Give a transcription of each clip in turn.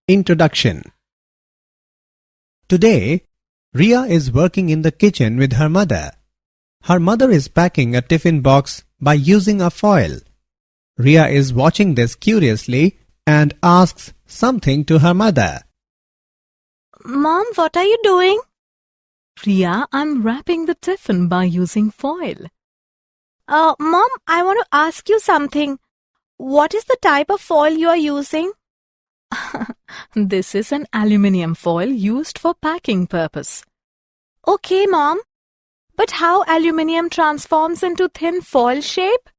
Introduction. Today, Ria is working in the kitchen with her mother. Her mother is packing a tiffin box by using a foil. Ria is watching this curiously and asks something to her mother. Mom, what are you doing? Ria, I'm wrapping the tiffin by using foil. Mom, I want to ask you something. What is the type of foil you are using? This is an aluminium foil used for packing purpose. Okay, Mom. But how aluminium transforms into thin foil shape?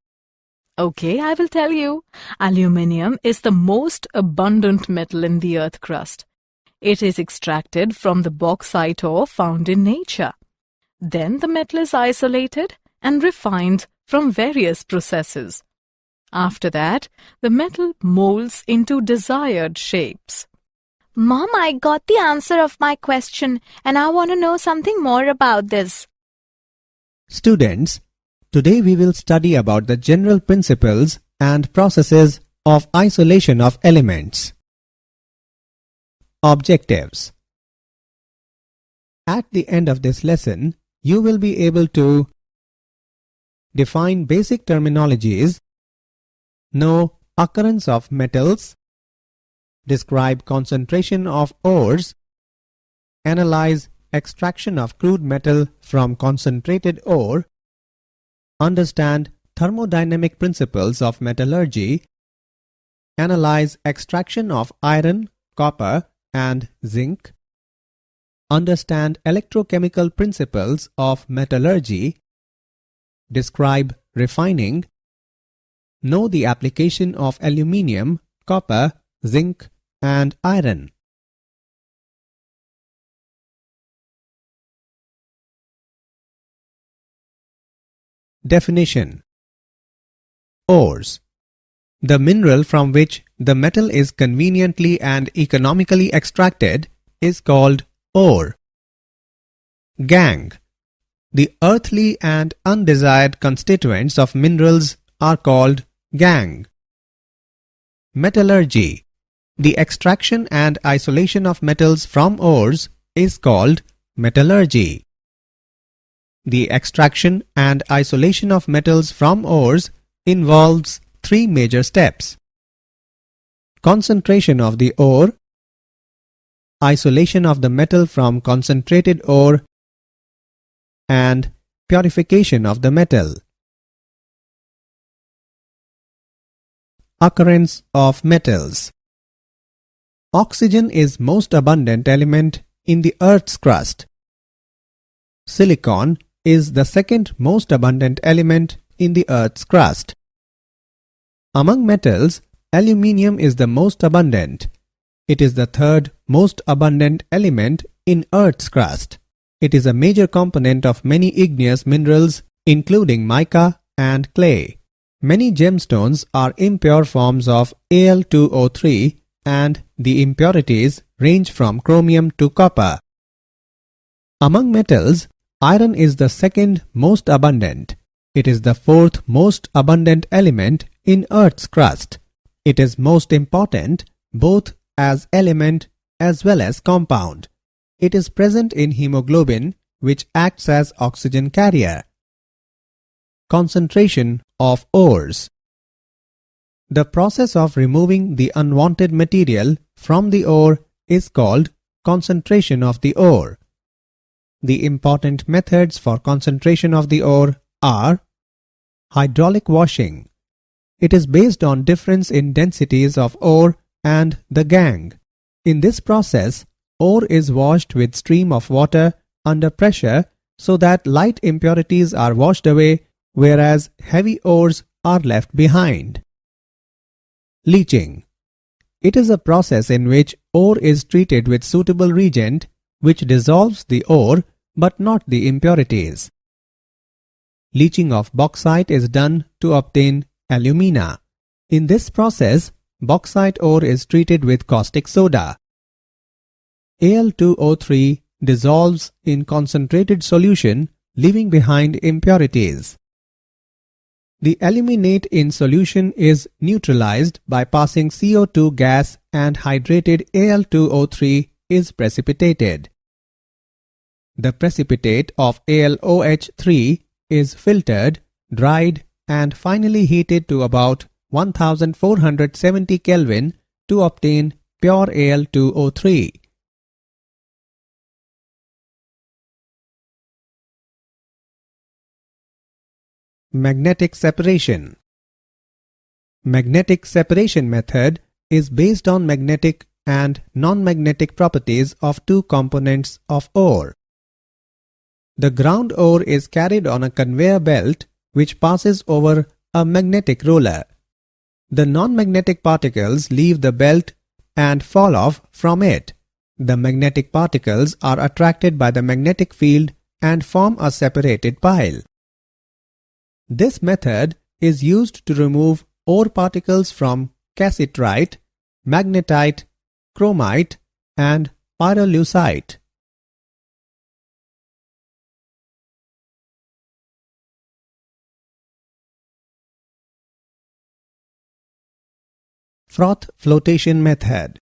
Okay, I will tell you. Aluminium is the most abundant metal in the earth crust. It is extracted from the bauxite ore found in nature. Then the metal is isolated and refined from various processes. After that, the metal molds into desired shapes. Mom, I got the answer of my question and I want to know something more about this. Students, today we will study about the general principles and processes of isolation of elements. Objectives. At the end of this lesson, you will be able to define basic terminologies, know occurrence of metals, describe concentration of ores, analyze extraction of crude metal from concentrated ore, understand thermodynamic principles of metallurgy, analyze extraction of iron, copper, and zinc, understand electrochemical principles of metallurgy, describe refining, know the application of aluminium, copper, zinc, and iron. Definition. Ores. The mineral from which the metal is conveniently and economically extracted is called ore. Gangue. The earthly and undesired constituents of minerals are called gangue. Metallurgy. The extraction and isolation of metals from ores is called metallurgy. The extraction and isolation of metals from ores involves three major steps: concentration of the ore, isolation of the metal from concentrated ore, and purification of the metal. Occurrence of metals. Oxygen is most abundant element in the Earth's crust. Silicon is the second most abundant element in the Earth's crust. Among metals, aluminium is the most abundant. It is the third most abundant element in Earth's crust. It is a major component of many igneous minerals, including mica and clay. Many gemstones are impure forms of Al2O3, and the impurities range from chromium to copper. Among metals, iron is the second most abundant. It is the fourth most abundant element in Earth's crust. It is most important both as element as well as compound. It is present in hemoglobin, which acts as oxygen carrier. Concentration of ores. The process of removing the unwanted material from the ore is called concentration of the ore. The important methods for concentration of the ore are hydraulic washing. It is based on difference in densities of ore and the gangue. In this process, ore is washed with stream of water under pressure so that light impurities are washed away, whereas heavy ores are left behind. Leaching. It is a process in which ore is treated with suitable reagent which dissolves the ore but not the impurities. Leaching of bauxite is done to obtain alumina. In this process, bauxite ore is treated with caustic soda. Al2O3 dissolves in concentrated solution, leaving behind impurities. The aluminate in solution is neutralized by passing CO2 gas and hydrated Al2O3 is precipitated. The precipitate of AlOH3 is filtered, dried and finally heated to about 1470 Kelvin to obtain pure Al2O3. Magnetic separation. Magnetic separation method is based on magnetic and non-magnetic properties of two components of ore. The ground ore is carried on a conveyor belt which passes over a magnetic roller. The non-magnetic particles leave the belt and fall off from it. The magnetic particles are attracted by the magnetic field and form a separated pile. This method is used to remove ore particles from cassiterite, magnetite, chromite, and pyrolusite. Froth flotation method.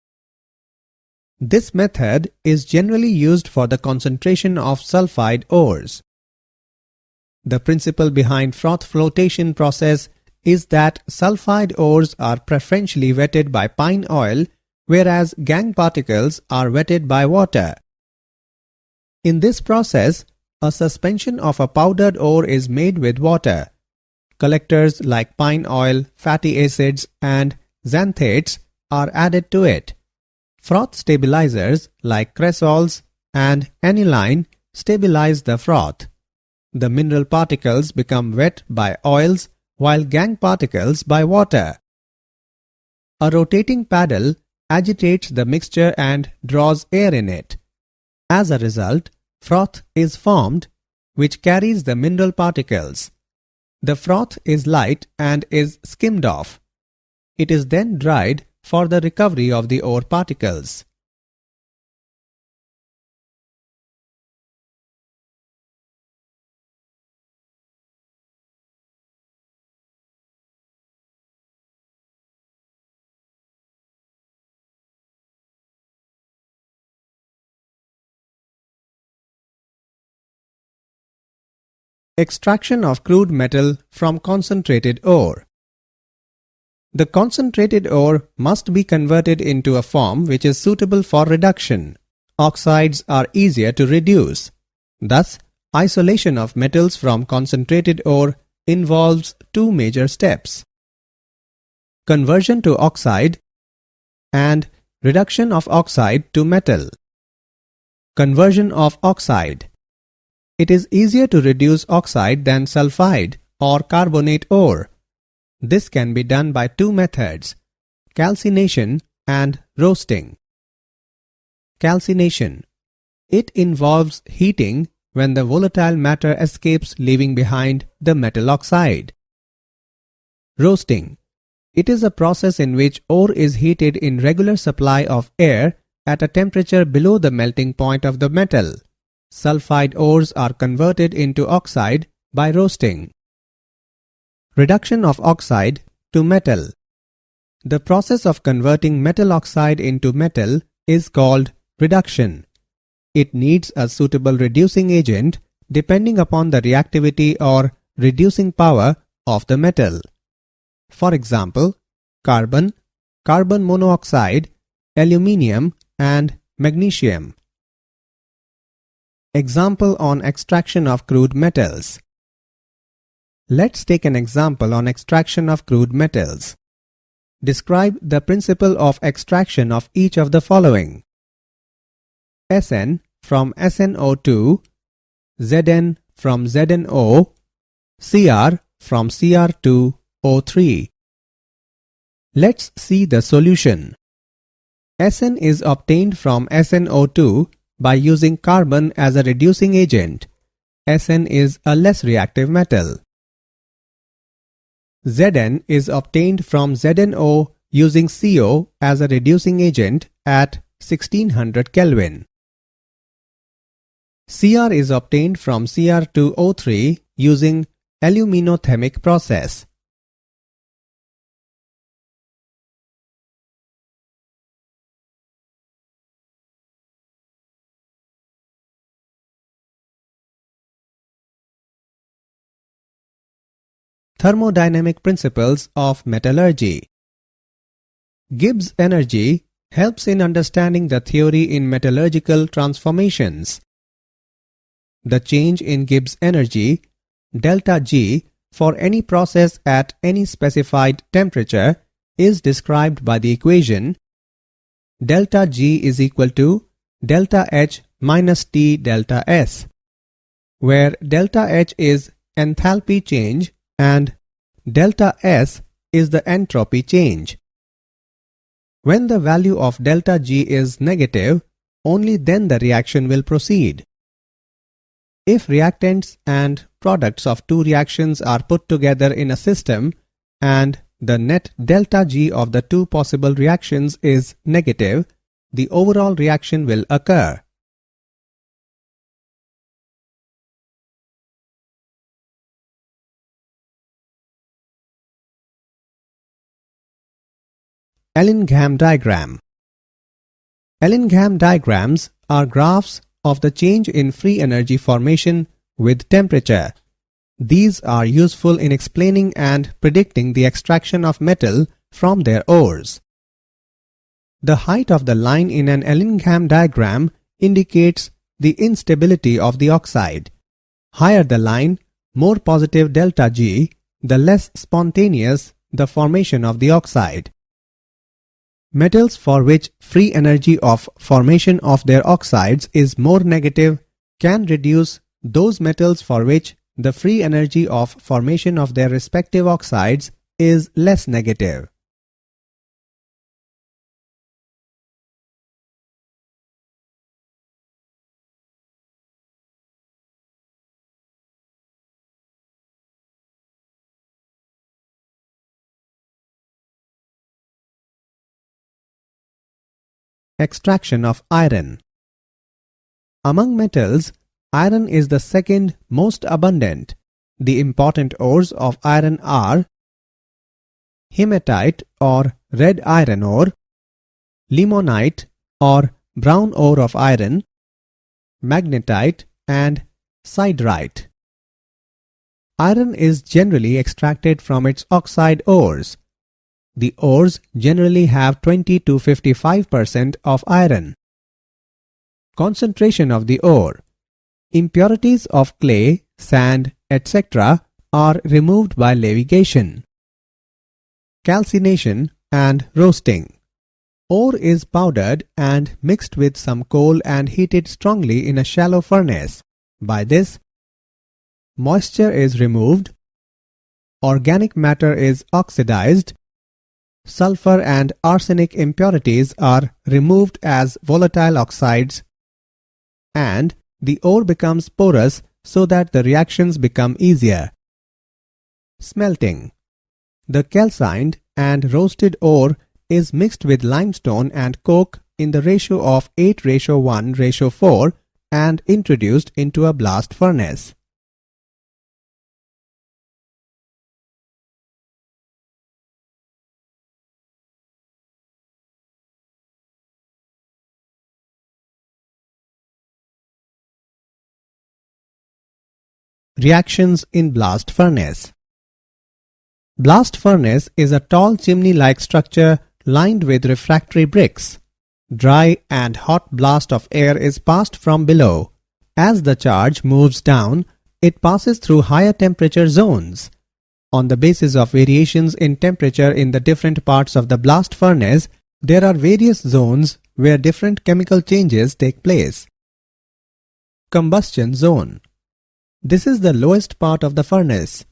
This method is generally used for the concentration of sulfide ores. The principle behind froth flotation process is that sulfide ores are preferentially wetted by pine oil, whereas gangue particles are wetted by water. In this process, a suspension of a powdered ore is made with water. Collectors like pine oil, fatty acids, and xanthates are added to it. Froth stabilizers like cresols and aniline stabilize the froth. The mineral particles become wet by oils while gangue particles by water. A rotating paddle agitates the mixture and draws air in it. As a result, froth is formed, which carries the mineral particles. The froth is light and is skimmed off. It is then dried for the recovery of the ore particles. Extraction of crude metal from concentrated ore. The concentrated ore must be converted into a form which is suitable for reduction. Oxides are easier to reduce. Thus, isolation of metals from concentrated ore involves two major steps: conversion to oxide and reduction of oxide to metal. Conversion of oxide. It is easier to reduce oxide than sulfide or carbonate ore. This can be done by two methods: calcination and roasting. Calcination. It involves heating when the volatile matter escapes, leaving behind the metal oxide. Roasting. It is a process in which ore is heated in regular supply of air at a temperature below the melting point of the metal. Sulfide ores are converted into oxide by roasting. Reduction of oxide to metal. The process of converting metal oxide into metal is called reduction. It needs a suitable reducing agent depending upon the reactivity or reducing power of the metal. For example, carbon, carbon monoxide, aluminium, and magnesium. Example on extraction of crude metals. Let's take an example on extraction of crude metals. Describe the principle of extraction of each of the following: Sn from SnO2, Zn from ZnO, Cr from Cr2O3. Let's see the solution. Sn is obtained from SnO2 by using carbon as a reducing agent. Sn is a less reactive metal. Zn is obtained from ZnO using CO as a reducing agent at 1600 Kelvin. Cr is obtained from Cr2O3 using aluminothermic process. Thermodynamic principles of metallurgy. Gibbs energy helps in understanding the theory in metallurgical transformations. The change in Gibbs energy, delta G, for any process at any specified temperature is described by the equation delta G is equal to delta H minus T delta S, where delta H is enthalpy change and delta S is the entropy change. When the value of delta G is negative, only then the reaction will proceed. If reactants and products of two reactions are put together in a system and the net delta G of the two possible reactions is negative, the overall reaction will occur. Ellingham Diagram. Ellingham diagrams are graphs of the change in free energy formation with temperature. These are useful in explaining and predicting the extraction of metal from their ores. The height of the line in an Ellingham diagram indicates the instability of the oxide. Higher the line, more positive delta G, the less spontaneous the formation of the oxide. Metals for which free energy of formation of their oxides is more negative can reduce those metals for which the free energy of formation of their respective oxides is less negative. Extraction of iron. Among metals, iron is the second most abundant. The important ores of iron are hematite or red iron ore, limonite or brown ore of iron, magnetite and siderite. Iron is generally extracted from its oxide ores. The ores generally have 20 to 55% of iron. Concentration of the ore. Impurities of clay, sand, etc. are removed by leviation. Calcination and roasting. Ore is powdered and mixed with some coal and heated strongly in a shallow furnace. By this, moisture is removed, organic matter is oxidized, sulfur and arsenic impurities are removed as volatile oxides, and the ore becomes porous so that the reactions become easier. Smelting. The calcined and roasted ore is mixed with limestone and coke in the ratio of 8:1:4 and introduced into a blast furnace. Reactions in blast furnace. Blast furnace is a tall chimney-like structure lined with refractory bricks. Dry and hot blast of air is passed from below. As the charge moves down, it passes through higher temperature zones. On the basis of variations in temperature in the different parts of the blast furnace, there are various zones where different chemical changes take place. Combustion zone. This is the lowest part of the furnace.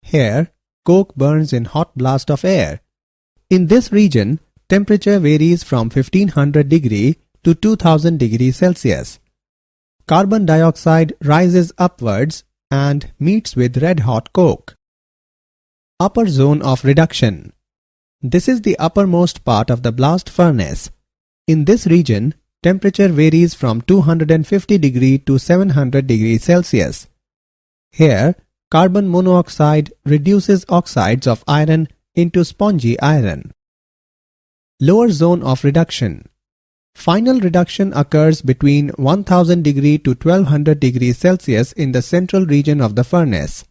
Here, coke burns in hot blast of air. In this region, temperature varies from 1500 degree to 2000 degree Celsius. Carbon dioxide rises upwards and meets with red-hot coke. Upper zone of reduction. This is the uppermost part of the blast furnace. In this region, temperature varies from 250 degree to 700 degree Celsius. Here, carbon monoxide reduces oxides of iron into spongy iron. Lower zone of reduction. Final reduction occurs between 1000 degree to 1200 degree Celsius in the central region of the furnace.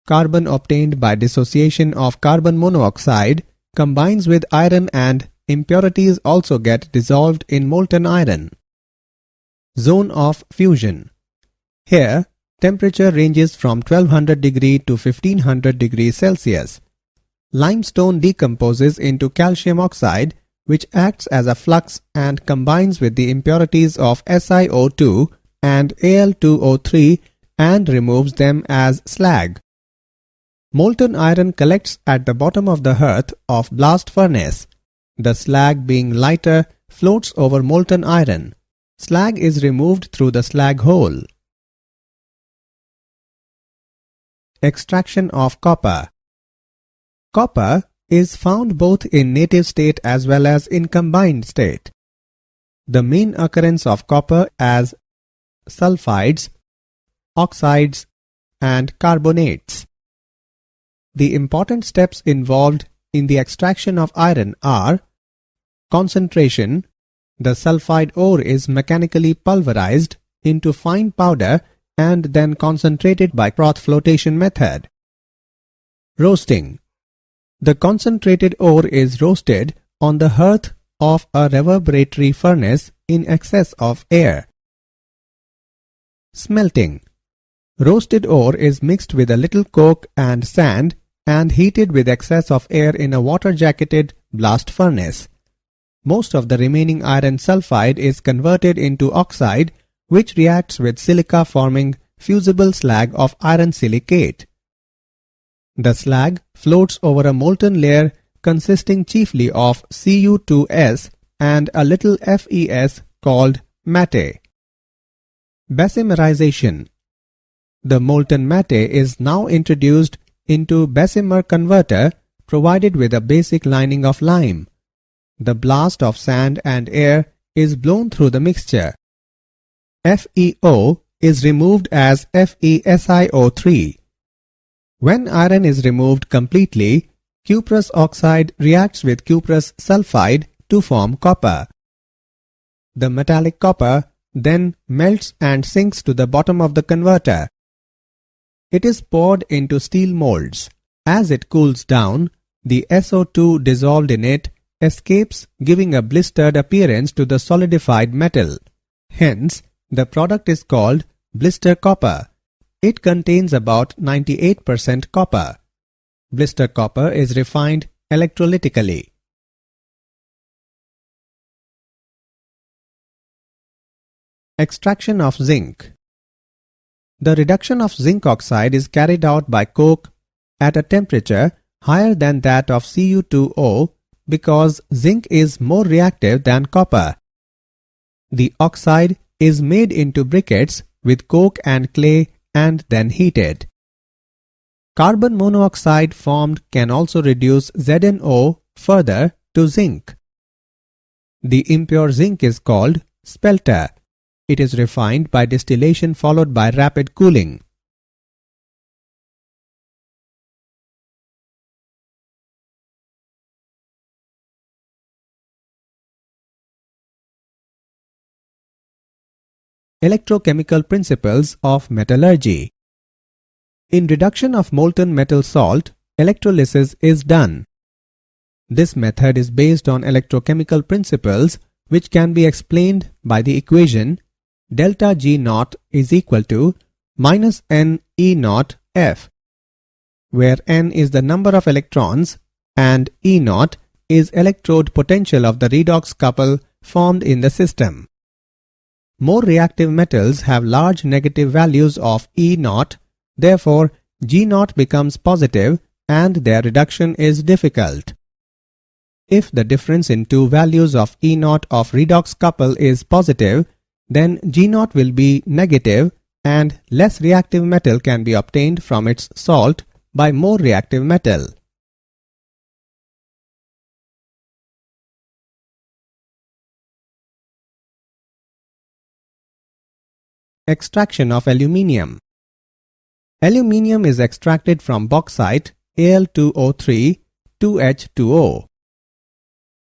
carbon obtained by dissociation of carbon monoxide combines with iron and impurities also get dissolved in molten iron. Zone of fusion. Here, temperature ranges from 1200 degree to 1500 degrees Celsius. Limestone decomposes into calcium oxide, which acts as a flux and combines with the impurities of SiO2 and Al2O3 and removes them as slag. Molten iron collects at the bottom of the hearth of blast furnace. The slag, being lighter, floats over molten iron. Slag is removed through the slag hole. Extraction of copper. Copper is found both in native state as well as in combined state. The main occurrence of copper as sulfides, oxides, and carbonates. The important steps involved in the extraction of iron are concentration. The sulfide ore is mechanically pulverized into fine powder and then concentrated by Froth flotation method. Roasting. The concentrated ore is roasted on the hearth of a reverberatory furnace in excess of air. Smelting. Roasted ore is mixed with a little coke and sand and heated with excess of air in a water-jacketed blast furnace. Most of the remaining iron sulfide is converted into oxide, which reacts with silica forming fusible slag of iron silicate. The slag floats over a molten layer consisting chiefly of Cu2s and a little Fes called matte. Bessemerization. The molten matte is now introduced into Bessemer converter provided with a basic lining of lime. The blast of sand and air is blown through the mixture. FeO is removed as FeSiO3. When iron is removed completely, cuprous oxide reacts with cuprous sulfide to form copper. The metallic copper then melts and sinks to the bottom of the converter. It is poured into steel molds. As it cools down, the SO2 dissolved in it escapes, giving a blistered appearance to the solidified metal. Hence, the product is called blister copper. It contains about 98% copper. Blister copper is refined electrolytically. Extraction of zinc. The reduction of zinc oxide is carried out by coke at a temperature higher than that of Cu2O because zinc is more reactive than copper. The oxide is made into briquettes with coke and clay and then heated. Carbon monoxide formed can also reduce ZnO further to zinc. The impure zinc is called spelter. It is refined by distillation followed by rapid cooling. Electrochemical principles of metallurgy. In reduction of molten metal salt, electrolysis is done. This method is based on electrochemical principles which can be explained by the equation delta G naught is equal to minus n E naught F, where n is the number of electrons and E naught is electrode potential of the redox couple formed in the system. More reactive metals have large negative values of E naught, therefore G naught becomes positive and their reduction is difficult. If the difference in two values of E naught of redox couple is positive, then G naught will be negative and less reactive metal can be obtained from its salt by more reactive metal. Extraction of aluminium. Aluminium is extracted from bauxite Al2O3 2H2O.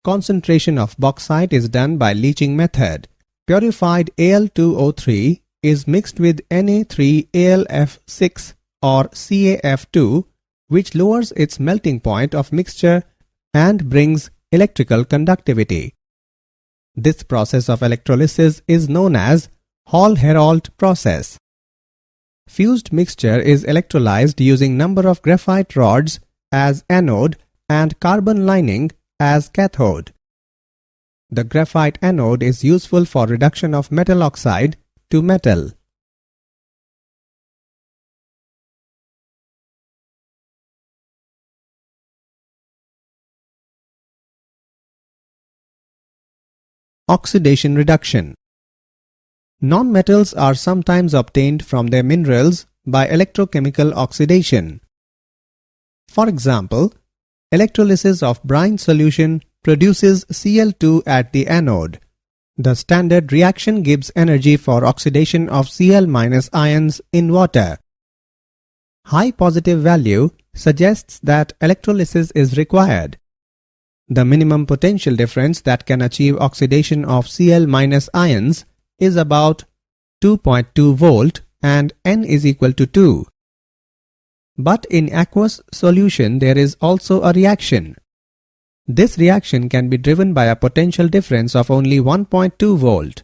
Concentration of bauxite is done by leaching method. Purified Al2O3 is mixed with Na3AlF6 or CaF2, which lowers its melting point of mixture and brings electrical conductivity. This process of electrolysis is known as Hall-Héroult process. Fused mixture is electrolyzed using number of graphite rods as anode and carbon lining as cathode. The graphite anode is useful for reduction of metal oxide to metal. Oxidation reduction. Non-metals are sometimes obtained from their minerals by electrochemical oxidation. For example, electrolysis of brine solution produces Cl2 at the anode. The standard reaction gives energy for oxidation of Cl- ions in water. High positive value suggests that electrolysis is required. The minimum potential difference that can achieve oxidation of Cl- ions is about 2.2 volt and N is equal to 2. But in aqueous solution there is also a reaction. This reaction can be driven by a potential difference of only 1.2 volt.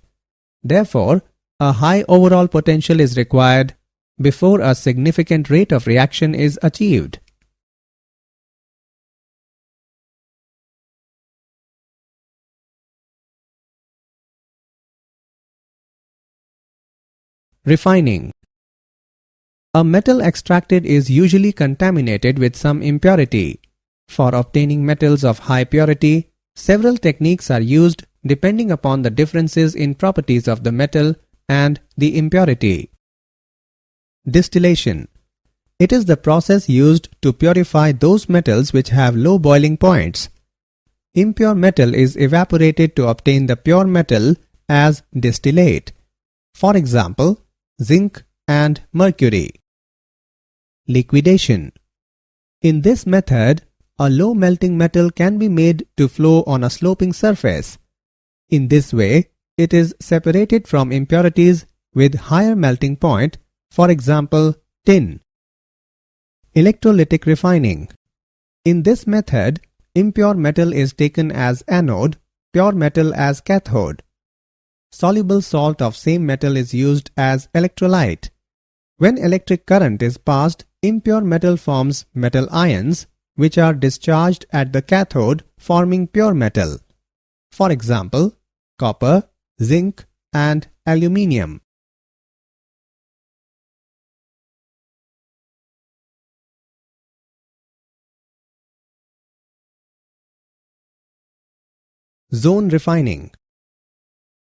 Therefore, a high overall potential is required before a significant rate of reaction is achieved. Refining. A metal extracted is usually contaminated with some impurity. For obtaining metals of high purity, several techniques are used depending upon the differences in properties of the metal and the impurity. Distillation. It is the process used to purify those metals which have low boiling points. Impure metal is evaporated to obtain the pure metal as distillate. For example, zinc and mercury. Liquidation. In this method, a low melting metal can be made to flow on a sloping surface. In this way, it is separated from impurities with higher melting point, for example, tin. Electrolytic refining. In this method, impure metal is taken as anode, pure metal as cathode. Soluble salt of same metal is used as electrolyte. When electric current is passed, impure metal forms metal ions, which are discharged at the cathode forming pure metal. For example, copper, zinc and aluminium. Zone refining.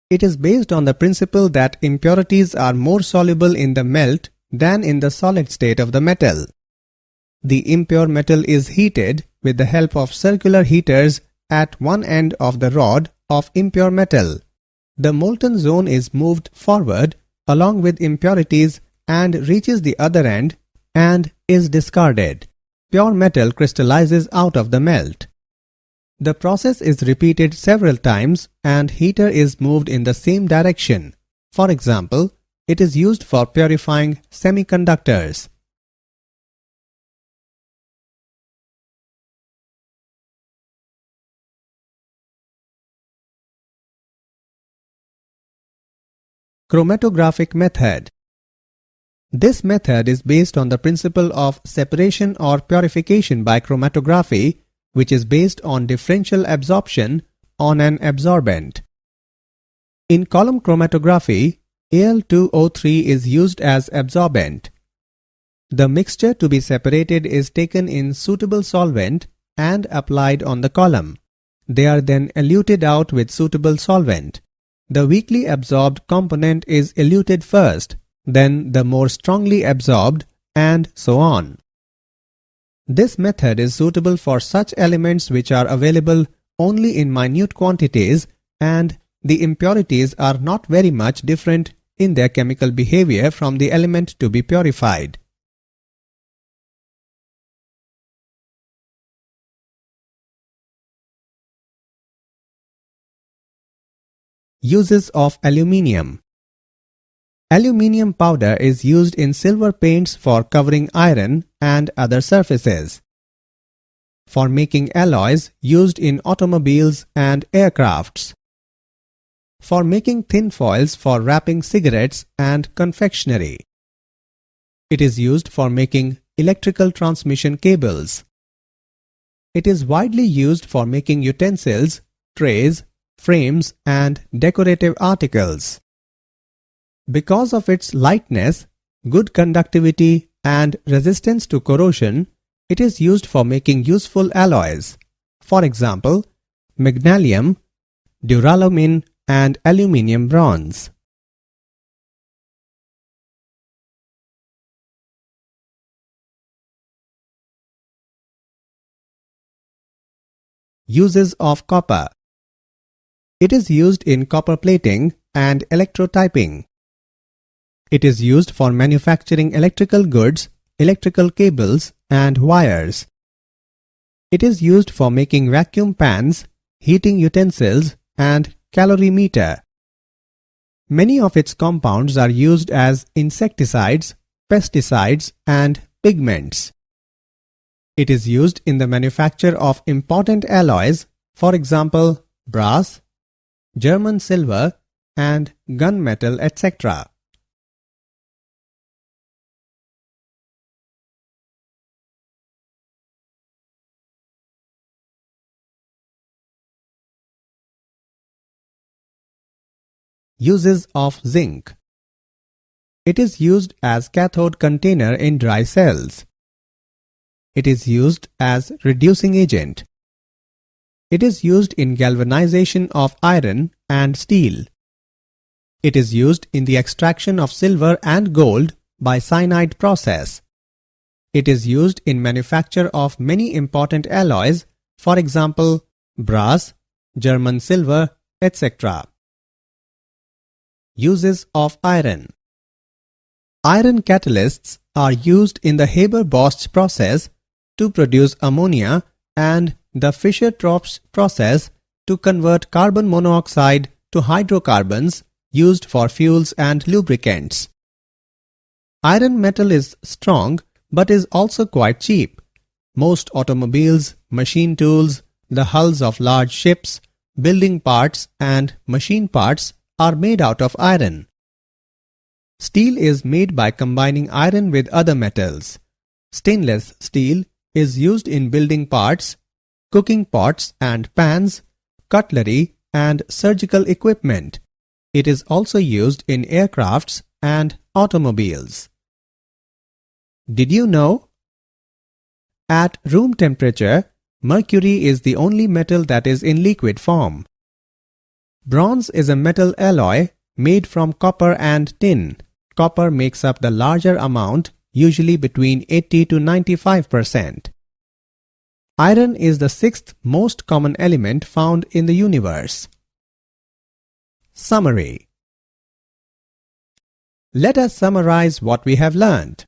It is based on the principle that impurities are more soluble in the melt than in the solid state of the metal. The impure metal is heated with the help of circular heaters at one end of the rod of impure metal. The molten zone is moved forward along with impurities and reaches the other end and is discarded. Pure metal crystallizes out of the melt. The process is repeated several times and heater is moved in the same direction. For example, it is used for purifying semiconductors. Chromatographic method. This method is based on the principle of separation or purification by chromatography, which is based on differential absorption on an absorbent. In column chromatography, Al2O3 is used as absorbent. The mixture to be separated is taken in suitable solvent and applied on the column. They are then eluted out with suitable solvent. The weakly absorbed component is eluted first, then the more strongly absorbed, and so on. This method is suitable for such elements which are available only in minute quantities and the impurities are not very much different in their chemical behavior from the element to be purified. Uses of aluminium. Aluminium powder is used in silver paints for covering iron and other surfaces. For making alloys used in automobiles and aircrafts. For making tin foils for wrapping cigarettes and confectionery. It is used for making electrical transmission cables. It is widely used for making utensils, trays, frames, and decorative articles. Because of its lightness, good conductivity, and resistance to corrosion, it is used for making useful alloys. For example, magnesium, duralumin, and aluminium bronze. Uses of copper. It is used in copper plating and electrotyping. It is used for manufacturing electrical goods, electrical cables, and wires. It is used for making vacuum pans, heating utensils, and calorimeter. Many of its compounds are used as insecticides, pesticides, and pigments. It is used in the manufacture of important alloys, for example, brass, German silver, and gunmetal, etc. Uses of zinc. It is used as cathode container in dry cells. It is used as reducing agent. It is used in galvanization of iron and steel. It is used in the extraction of silver and gold by cyanide process. It is used in manufacture of many important alloys, for example, brass, German silver, etc. Uses of iron. Iron catalysts are used in the Haber-Bosch process to produce ammonia and the Fischer-Tropsch process to convert carbon monoxide to hydrocarbons used for fuels and lubricants. Iron metal is strong but is also quite cheap. Most automobiles, machine tools, the hulls of large ships, building parts and machine parts are made out of iron. Steel is made by combining iron with other metals. Stainless steel is used in building parts, cooking pots and pans, cutlery, and surgical equipment. It is also used in aircrafts and automobiles. Did you know? At room temperature, mercury is the only metal that is in liquid form. Bronze is a metal alloy made from copper and tin. Copper makes up the larger amount, usually between 80 to 95%. Iron is the sixth most common element found in the universe. Summary. Let us summarize what we have learned.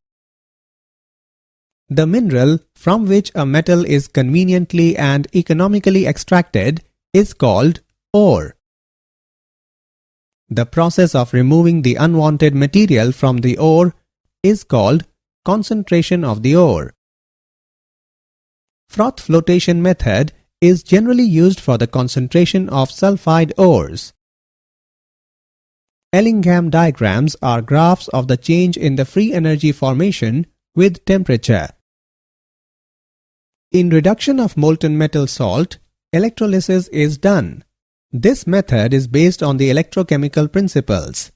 The mineral from which a metal is conveniently and economically extracted is called ore. The process of removing the unwanted material from the ore is called concentration of the ore. Froth flotation method is generally used for the concentration of sulfide ores. Ellingham diagrams are graphs of the change in the free energy formation with temperature. In reduction of molten metal salt, electrolysis is done. This method is based on the electrochemical principles.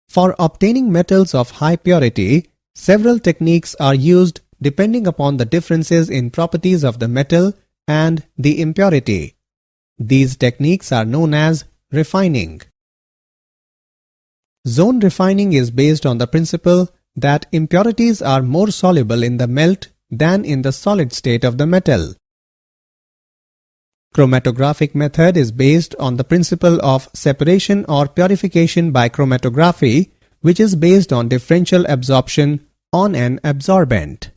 For obtaining metals of high purity, several techniques are used depending upon the differences in properties of the metal and the impurity. These techniques are known as refining. Zone refining is based on the principle that impurities are more soluble in the melt than in the solid state of the metal. Chromatographic method is based on the principle of separation or purification by chromatography, which is based on differential absorption on an absorbent.